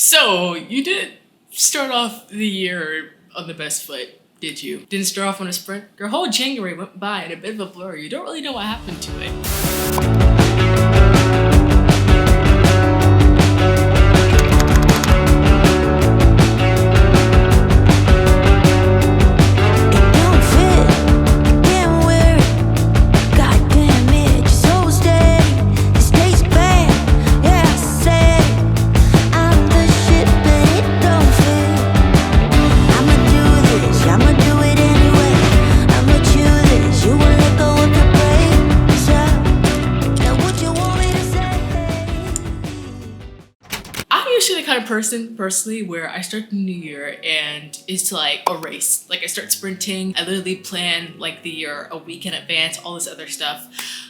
So, you didn't start off the year on the best foot, did you? Didn't start off on a sprint? Your whole January went by in a bit of a blur. You don't really know what happened to it. I'm usually the kind of person, personally, where I start the new year and it's like a race. Like I start sprinting, I literally plan like the year a week in advance, all this other stuff.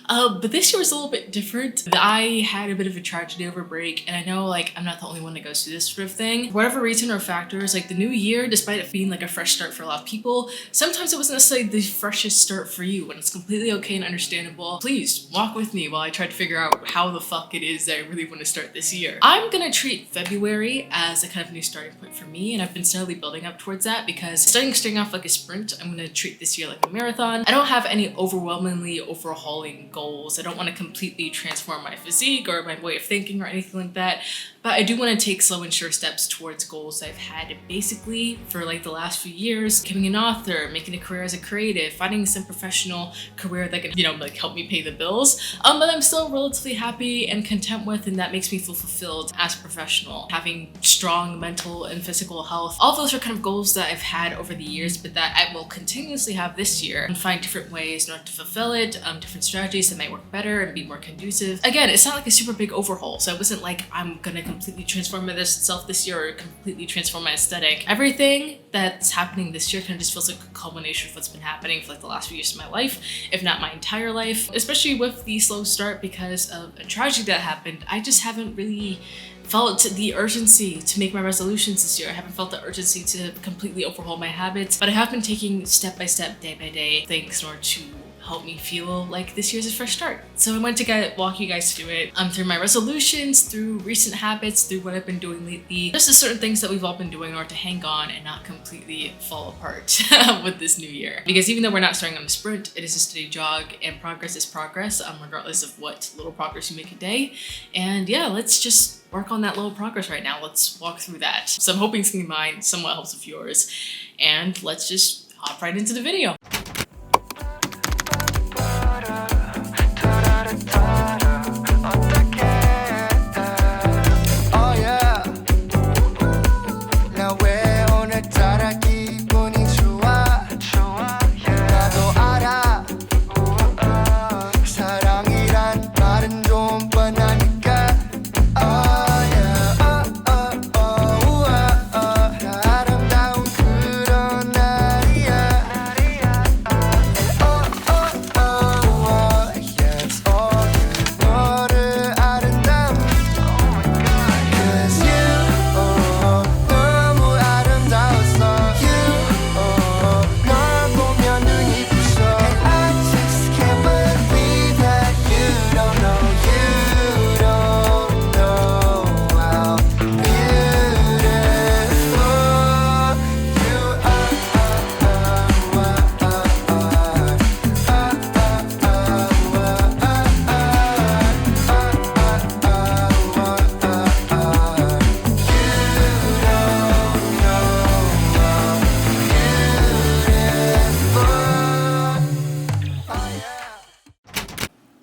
But this year was a little bit different. I had a bit of a tragedy over break, and I know like I'm not the only one that goes through this sort of thing. For whatever reason or factors, like the new year, despite it being like a fresh start for a lot of people, sometimes it wasn't necessarily the freshest start for you, and it's completely okay and understandable. Please walk with me while I try to figure out how the fuck it is that I really want to start this year. I'm gonna treat February as a kind of new starting point for me, and I've been steadily building up towards that because starting off like a sprint, I'm gonna treat this year like a marathon. I don't have any overwhelmingly overhauling goals. I don't want to completely transform my physique or my way of thinking or anything like that, but I do want to take slow and sure steps towards goals I've had basically for like the last few years: becoming an author, making a career as a creative, finding some professional career that can, like help me pay the bills, but I'm still relatively happy and content with, and that makes me feel fulfilled as a professional. Having strong mental and physical health, all those are kind of goals that I've had over the years, but that I will continuously have this year and find different ways in order to fulfill it, different strategies that might work better and be more conducive. Again, it's not like a super big overhaul, so I wasn't like I'm gonna completely transform myself this year or completely transform my aesthetic. Everything that's happening this year kind of just feels like a culmination of what's been happening for like the last few years of my life, if not my entire life, especially with the slow start because of a tragedy that happened. I just haven't really felt the urgency to make my resolutions this year. I haven't felt the urgency to completely overhaul my habits, but I have been taking step by step, day by day things in order to help me feel like this year's a fresh start. So I wanted to walk you guys through it, through my resolutions, through recent habits, through what I've been doing lately, just the certain things that we've all been doing in order to hang on and not completely fall apart with this new year. Because even though we're not starting on a sprint, it is a steady jog, and progress is progress, regardless of what little progress you make a day. And yeah, let's just work on that little progress right now. Let's walk through that. So I'm hoping something mine somewhat helps with yours, and let's just hop right into the video.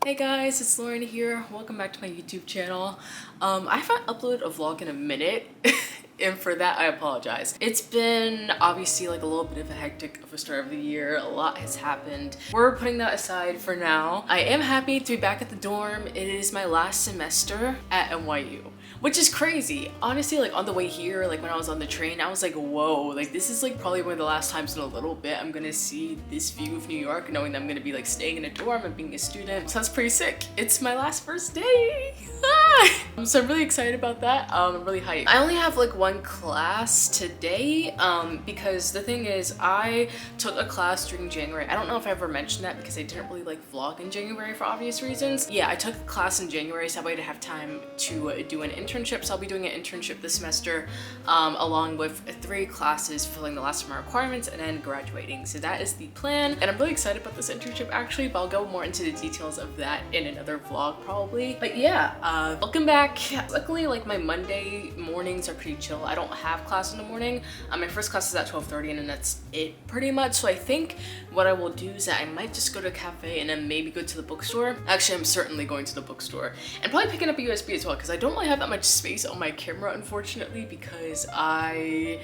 Hey guys, it's Lauren here. Welcome back to my YouTube channel. I haven't uploaded a vlog in a minute and for that I apologize. It's been obviously like a little bit of a hectic of a start of the year. A lot has happened. We're putting that aside for now. I am happy to be back at the dorm. It is my last semester at NYU, which is crazy. Honestly, like on the way here, like when I was on the train, I was like, whoa, like this is like probably one of the last times in a little bit I'm gonna see this view of New York, knowing that I'm gonna be like staying in a dorm and being a student. So that's pretty sick. It's my last first day. time. So I'm really excited about that. I'm really hyped. I only have like one class today because the thing is I took a class during January. I don't know if I ever mentioned that because I didn't really like vlog in January for obvious reasons. Yeah, I took a class in January so that way to have time to do an internship. So I'll be doing an internship this semester along with 3 classes, fulfilling the last of my requirements and then graduating. So that is the plan and I'm really excited about this internship actually, but I'll go more into the details of that in another vlog probably. But yeah, welcome back. Luckily like my Monday mornings are pretty chill. I don't have class in the morning. My first class is at 12:30 and then that's it pretty much. So I think what I will do is that I might just go to a cafe and then maybe go to the bookstore. Actually, I'm certainly going to the bookstore and probably picking up a USB as well because I don't really have that much space on my camera unfortunately because I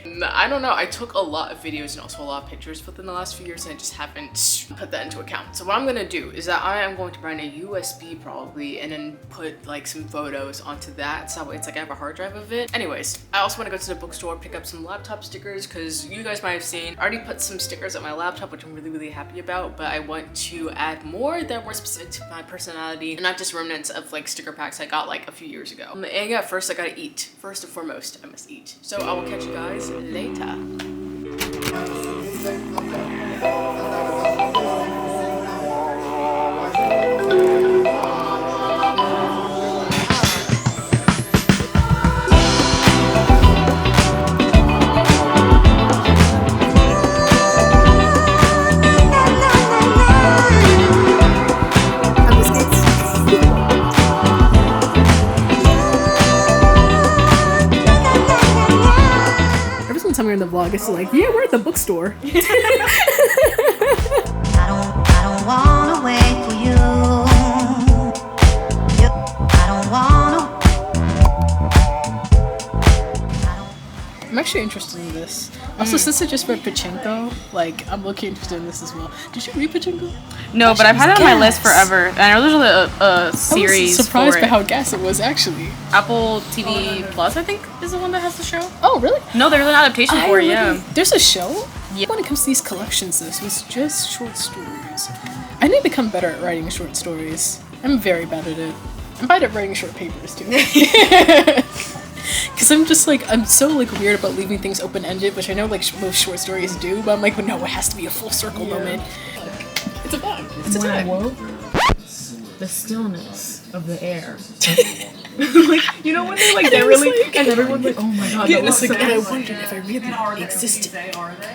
don't know, I took a lot of videos and also a lot of pictures within the last few years and I just haven't put that into account. So what I'm gonna do is that I am going to bring a USB probably and then put like some photos onto that so that way it's like I have a hard drive of it. Anyways, I also want to go to the bookstore, pick up some laptop stickers because you guys might have seen I already put some stickers on my laptop which I'm really happy about, but I want to add more that are more specific to my personality and not just remnants of like sticker packs I got like a few years ago. And yeah, first I gotta eat. First and foremost, I must eat. So I will catch you guys later. In the vlog it's like, yeah, we're at the bookstore. I don't wanna wait for you. I don't wanna. I'm actually interested in this. Also, since I just read Pachinko, like I'm looking interested in this as well. Did you read Pachinko? No, but I've had it on my list forever. And I know there's a series. I was surprised by how gas it was actually. Apple TV Plus, I think, is the one that has the show. Oh, really? No, there's an adaptation for it. Yeah. There's a show. Yeah. When it comes to these collections, this was just short stories. I need to become better at writing short stories. I'm very bad at it. I'm bad at writing short papers too. Because I'm just like, I'm so like weird about leaving things open-ended, which I know like most short stories do, but I'm like, no, it has to be a full circle moment. It's a vibe. It's a when time. I woke, the stillness of the air. Like, you know when they like, they're really, like, and everyone's like, oh my god. Yeah, it's like, and I wondered if I really existed.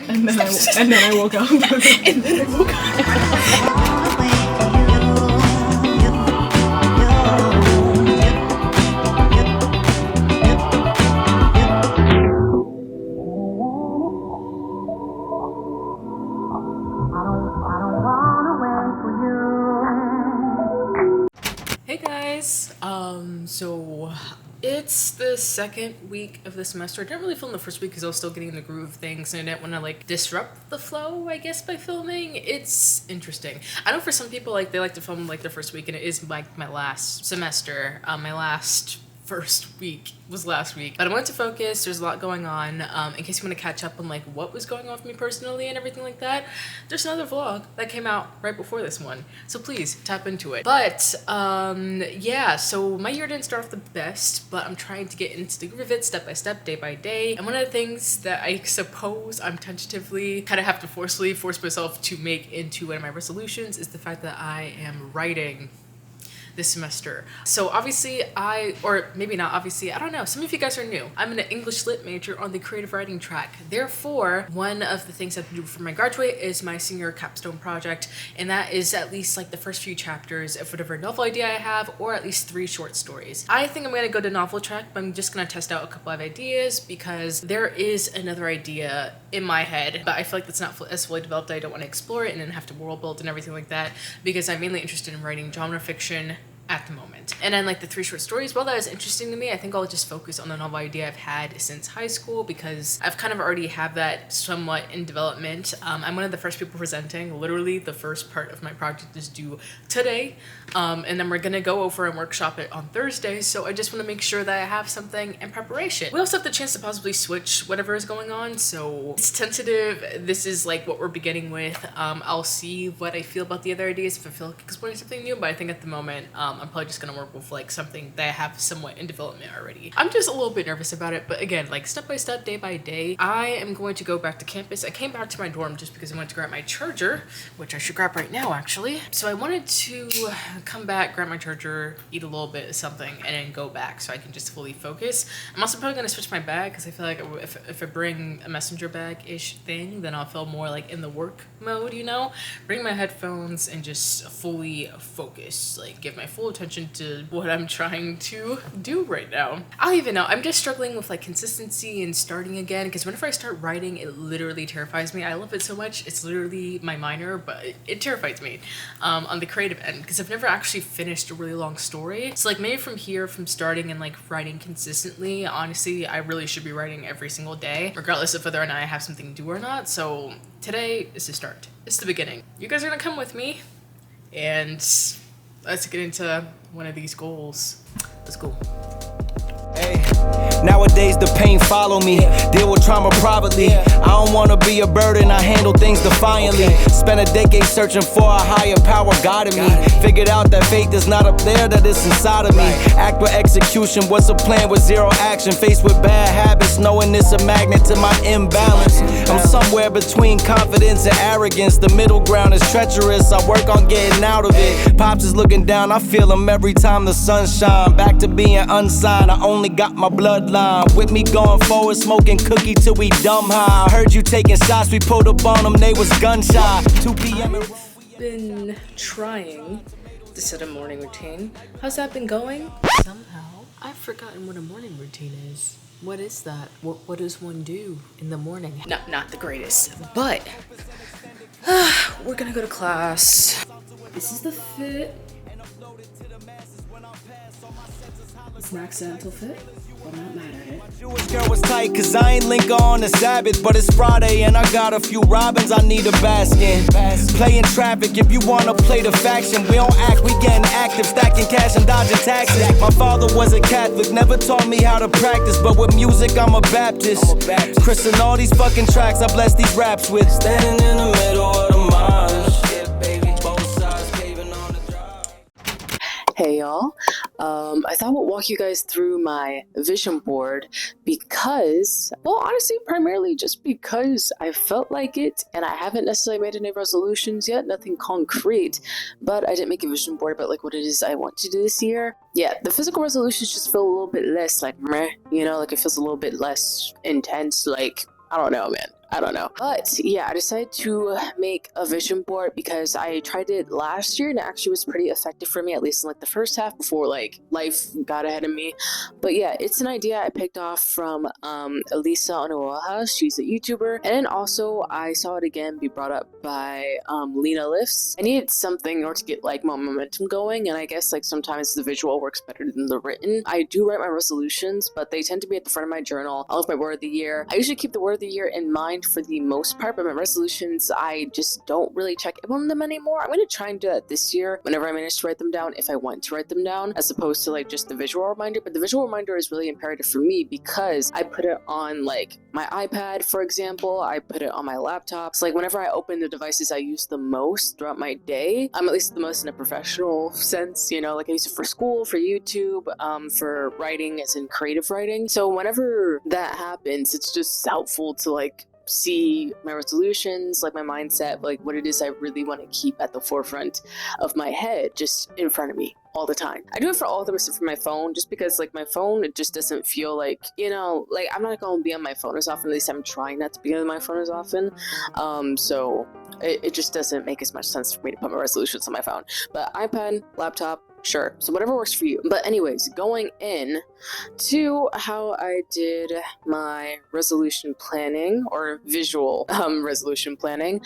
And then I woke up. And then I woke up. Hey guys, so it's the second week of the semester. I didn't really film the first week because I was still getting in the groove of things and I didn't want to like disrupt the flow, I guess, by filming. It's interesting. I know for some people like they like to film like the first week and it is like my last semester, my last first week was last week, but I wanted to focus. There's a lot going on. In case you want to catch up on like what was going on with me personally and everything like that, there's another vlog that came out right before this one, so please tap into it. But yeah, so my year didn't start off the best, but I'm trying to get into the groove of it step by step, day by day. And one of the things that I suppose I'm tentatively kind of have to force myself to make into one of my resolutions is the fact that I am writing this semester. So obviously or maybe not obviously, I don't know, some of you guys are new. I'm an English Lit major on the creative writing track. Therefore, one of the things I have to do for my graduate is my senior capstone project, and that is at least like the first few chapters of whatever novel idea I have, or at least 3 short stories. I think I'm gonna go to novel track, but I'm just gonna test out a couple of ideas because there is another idea in my head, but I feel like that's not as fully developed. I don't want to explore it and then have to world build and everything like that because I'm mainly interested in writing genre fiction at the moment. And then like the 3 short stories, while that is interesting to me, I think I'll just focus on the novel idea I've had since high school because I've kind of already have that somewhat in development. I'm one of the first people presenting. Literally the first part of my project is due today. And then we're gonna go over and workshop it on Thursday. So I just want to make sure that I have something in preparation. We also have the chance to possibly switch whatever is going on. So it's tentative. This is like what we're beginning with. I'll see what I feel about the other ideas if I feel like exploring something new. But I think at the moment, I'm I'm probably just gonna work with like something that I have somewhat in development already. I'm just a little bit nervous about it, but again, like step by step, day by day, I am going to go back to campus. I came back to my dorm just because I wanted to grab my charger, which I should grab right now actually. So I wanted to come back, grab my charger, eat a little bit of something, and then go back so I can just fully focus. I'm also probably gonna switch my bag because I feel like if I bring a messenger bag-ish thing, then I'll feel more like in the work mode, you know? Bring my headphones and just fully focus, like give my full attention to what I'm trying to do right now. I don't even know, I'm just struggling with like consistency and starting again, because whenever I start writing, it literally terrifies me. I love it so much, it's literally my minor, but it terrifies me on the creative end, because I've never actually finished a really long story. So like maybe from here, from starting and like writing consistently, honestly, I really should be writing every single day, regardless of whether or not I have something to do or not. So today is the start. It's the beginning. You guys are gonna come with me and let's get into one of these goals. Let's go. Hey. Nowadays the pain follow me, deal with trauma privately. I don't wanna be a burden, I handle things defiantly. Spent a decade searching for a higher power guiding me. Figured out that faith is not up there, that it's inside of me. Act with execution, what's a plan with zero action? Faced with bad habits, knowing it's a magnet to my imbalance. I'm somewhere between confidence and arrogance. The middle ground is treacherous, I work on getting out of it. Pops is looking down, I feel him every time the sun shine. Back to being unsigned, I only got my bloodline. With me going forward, smoking cookie till we dumb high. I heard you taking shots, we pulled up on them, they was gun shy. 2 p.m. I've been trying to set a morning routine. How's that been going? Somehow, I've forgotten what a morning routine is. What is that? What does one do in the morning? Not the greatest, but we're gonna go to class. This is the fit. It's an accidental fit. I'm not mad at it. Jewish girl was tight, cause I ain't link on the Sabbath, but it's Friday and I got a few robins I need a bask in. Playing traffic, if you wanna play the faction, we don't act, we getting active, stacking cash and dodging taxes. My father was a Catholic, never taught me how to practice, but with music I'm a Baptist. Chris and all these fucking tracks I bless these raps with. Standing in the middle of the marsh, yeah, baby, both sides paving on the drive. Hey y'all, I thought I would walk you guys through my vision board because, well, honestly, primarily just because I felt like it, and I haven't necessarily made any resolutions yet, nothing concrete, but I did make a vision board about like what it is I want to do this year. Yeah, the physical resolutions just feel a little bit less like meh, you know, like it feels a little bit less intense, like, I don't know, man. I don't know. But yeah, I decided to make a vision board because I tried it last year and it actually was pretty effective for me, at least in like the first half before like life got ahead of me. But yeah, it's an idea I picked off from Elisa Onuoha. She's a YouTuber. And then also I saw it again be brought up by Lena Lifts. I needed something in order to get like more momentum going, and I guess like sometimes the visual works better than the written. I do write my resolutions, but they tend to be at the front of my journal. I love my word of the year. I usually keep the word of the year in mind for the most part, but my resolutions, I just don't really check in on them anymore. I'm going to try and do that this year whenever I manage to write them down, if I want to write them down, as opposed to like just the visual reminder. But the visual reminder is really imperative for me because I put it on like my iPad, for example. I put it on my laptop. So like whenever I open the devices I use the most throughout my day, I'm at least the most in a professional sense, you know, like I use it for school, for YouTube, for writing as in creative writing. So whenever that happens, it's just helpful to like see my resolutions, like my mindset, like what it is I really want to keep at the forefront of my head, just in front of me all the time. I do it for all of them except for my phone, just because like my phone, it just doesn't feel like, you know, like I'm not going to be on my phone as often. At least I'm trying not to be on my phone as often. So it just doesn't make as much sense for me to put my resolutions on my phone. But iPad, laptop, sure. So whatever works for you. But anyways, going in to how I did my resolution planning, or visual resolution planning.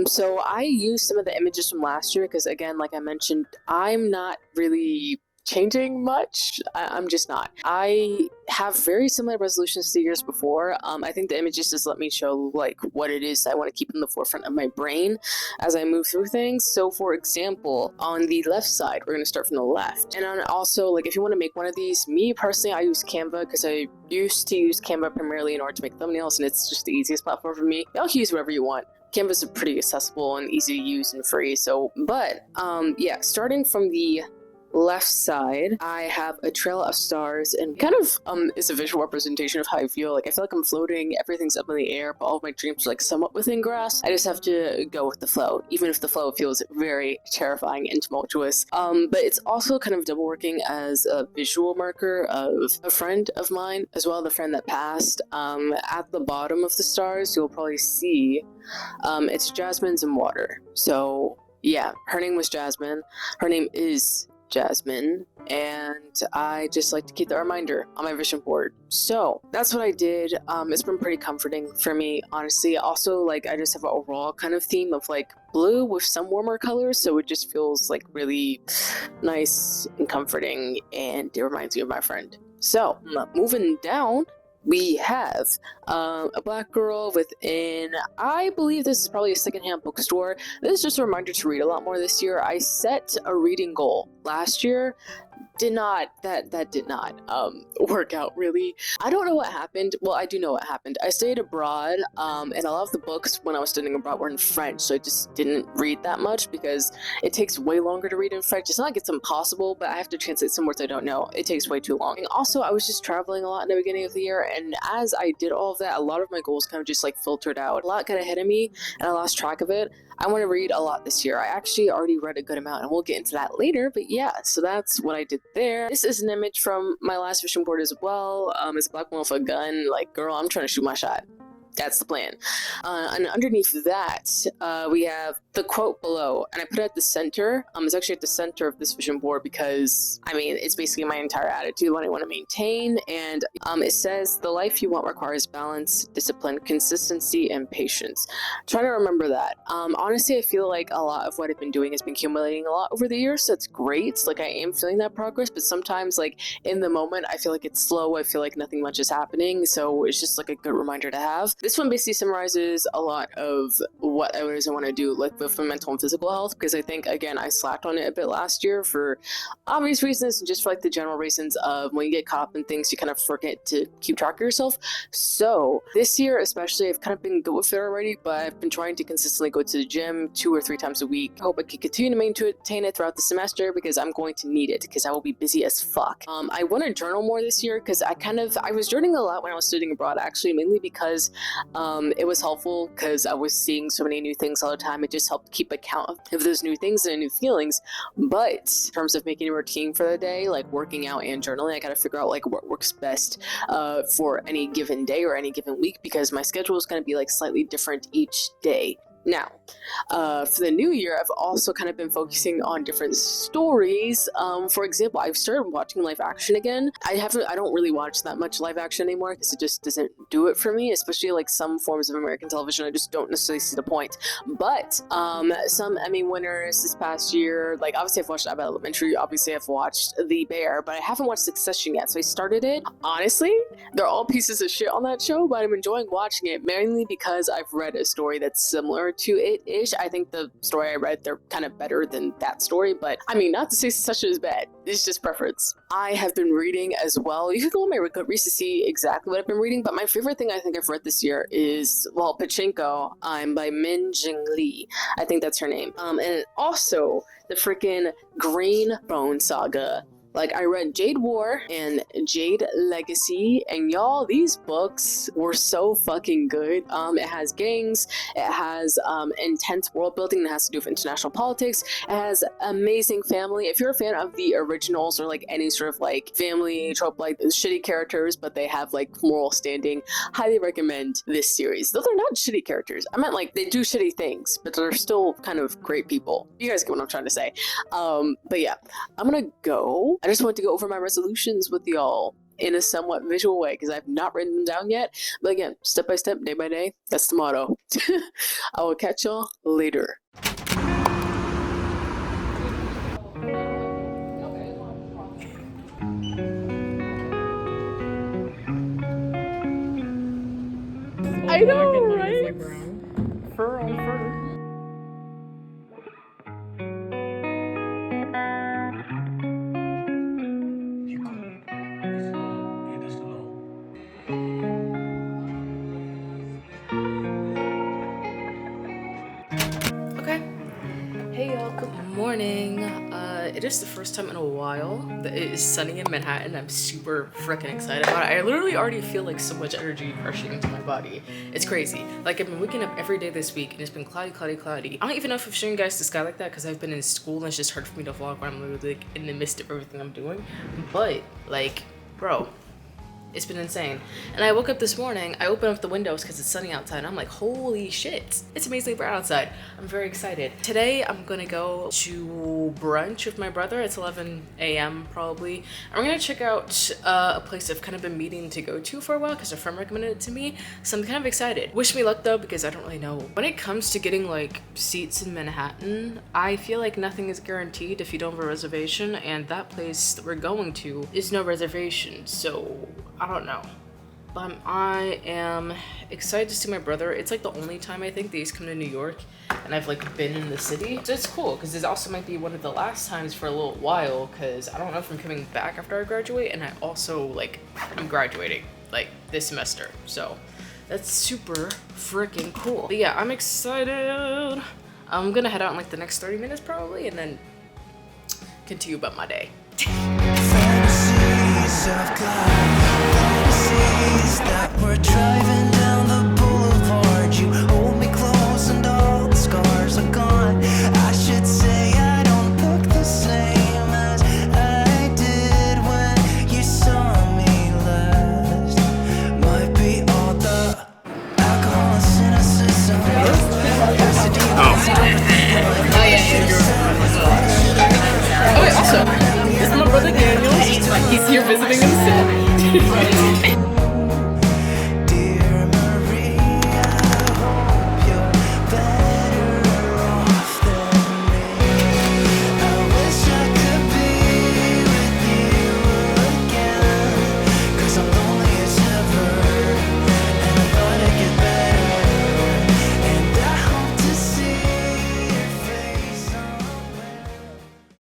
So I used some of the images from last year because, again, like I mentioned, I'm not really changing much. I'm just not. I have very similar resolutions to years before. I think the images just let me show like what it is I want to keep in the forefront of my brain as I move through things. So for example, on the left side, we're going to start from the left. And on also, like if you want to make one of these, me personally, I use Canva because I used to use Canva primarily in order to make thumbnails, and it's just the easiest platform for me. Y'all can use whatever you want. Canvas are pretty accessible and easy to use and free. So, but yeah, starting from the left side, I have a trail of stars, and kind of is a visual representation of how I feel. Like I feel like I'm floating, everything's up in the air, but all of my dreams are like somewhat within grasp. I just have to go with the flow, even if the flow feels very terrifying and tumultuous. But it's also kind of double working as a visual marker of a friend of mine as well, the friend that passed. At the bottom of the stars, you'll probably see it's Jasmine's in water. So yeah, her name was Jasmine. Her name is Jasmine, and I just like to keep that reminder on my vision board. So that's what I did. It's been pretty comforting for me, honestly. Also, like, I just have an overall kind of theme of like blue with some warmer colors, so it just feels like really nice and comforting, and it reminds me of my friend. So moving down, we have a black girl within, I believe this is probably a secondhand bookstore. This is just a reminder to read a lot more this year. I set a reading goal last year. Did not work out really. I don't know what happened. Well, I do know what happened. I stayed abroad, and a lot of the books when I was studying abroad were in French, so I just didn't read that much because it takes way longer to read in French. It's not like it's impossible, but I have to translate some words I don't know. It takes way too long. And also, I was just traveling a lot in the beginning of the year, and as I did all of that, a lot of my goals kind of just like filtered out. A lot got ahead of me, and I lost track of it. I want to read a lot this year. I actually already read a good amount, and we'll get into that later, but yeah, so that's what I did there. This is an image from my last vision board as well. It's a black woman with a gun. Like, girl, I'm trying to shoot my shot. That's the plan. And underneath that, we have the quote below, and I put it at the center. It's actually at the center of this vision board because, I mean, it's basically my entire attitude, what I want to maintain. And it says, the life you want requires balance, discipline, consistency, and patience. Trying to remember that. Honestly, I feel like a lot of what I've been doing has been accumulating a lot over the years, so it's great. Like, I am feeling that progress, but sometimes, like, in the moment, I feel like it's slow. I feel like nothing much is happening, so it's just like a good reminder to have. This one basically summarizes a lot of what I want to do, like with my mental and physical health, because I think, again, I slacked on it a bit last year for obvious reasons, and just for like the general reasons of when you get caught up in things, you kind of forget to keep track of yourself. So this year especially, I've kind of been good with it already, but I've been trying to consistently go to the gym 2 or 3 times a week. I hope I can continue to maintain it throughout the semester because I'm going to need it, because I will be busy as fuck. I want to journal more this year because I was journaling a lot when I was studying abroad, actually, mainly because it was helpful because I was seeing so many new things all the time. It just helped keep account of those new things and new feelings. But in terms of making a routine for the day, like working out and journaling, I gotta figure out like what works best for any given day or any given week, because my schedule is gonna be like slightly different each day. Now, for the new year, I've also kind of been focusing on different stories. For example, I've started watching live action again. I don't really watch that much live action anymore because it just doesn't do it for me, especially like some forms of American television. I just don't necessarily see the point. But some Emmy winners this past year, like obviously I've watched Abbott Elementary, obviously I've watched The Bear, but I haven't watched Succession yet. So I started it. Honestly, they're all pieces of shit on that show, but I'm enjoying watching it mainly because I've read a story that's similar to it-ish. I think the story I read, they're kind of better than that story, but I mean, not to say Succession is bad. It's just preference. I have been reading as well. You can go on my Goodreads to see exactly what I've been reading, but my favorite thing I think I've read this year is, well, Pachinko. I'm by Min Jing Lee. I think that's her name. And also the freaking Green Bone Saga. Like, I read Jade War and Jade Legacy, and y'all, these books were so fucking good. It has gangs, it has intense world building that has to do with international politics, it has amazing family. If you're a fan of the originals or like any sort of like family trope, like shitty characters, but they have like moral standing, highly recommend this series. Though they're not shitty characters. I meant like they do shitty things, but they're still kind of great people. You guys get what I'm trying to say. But yeah, I'm gonna go. I just want to go over my resolutions with y'all in a somewhat visual way because I've not written them down yet. But again, step by step, day by day, that's the motto. I will catch y'all later. I know, right? Fur on fur. It is the first time in a while that it is sunny in Manhattan. I'm super freaking excited about it. I literally already feel like so much energy rushing into my body. It's crazy. Like I've been waking up every day this week and it's been cloudy, cloudy, cloudy. I don't even know if I've shown you guys the sky like that because I've been in school and it's just hard for me to vlog when I'm literally like in the midst of everything I'm doing. But like, bro, it's been insane. And I woke up this morning, I opened up the windows because it's sunny outside and I'm like, holy shit, it's amazingly bright outside. I'm very excited. Today I'm gonna go to brunch with my brother. It's 11 a.m. probably. I'm gonna check out a place I've kind of been meaning to go to for a while because a friend recommended it to me. So I'm kind of excited. Wish me luck though because I don't really know. When it comes to getting like seats in Manhattan, I feel like nothing is guaranteed if you don't have a reservation, and that place that we're going to is no reservation. So I don't know, but I am excited to see my brother. It's like the only time I think that he's come to New York and I've like been in the city. So it's cool because this also might be one of the last times for a little while because I don't know if I'm coming back after I graduate, and I also like I'm graduating like this semester. So that's super freaking cool. But yeah, I'm excited. I'm gonna head out in like the next 30 minutes probably and then continue about my day. Fantasies that we're driving down the boulevard. You hold me close and all the scars are gone. I should say I don't look the same as I did when you saw me last. Might be all the alcohol and cynicism. Oh wait, also, this is my brother Daniel. He's here visiting himself.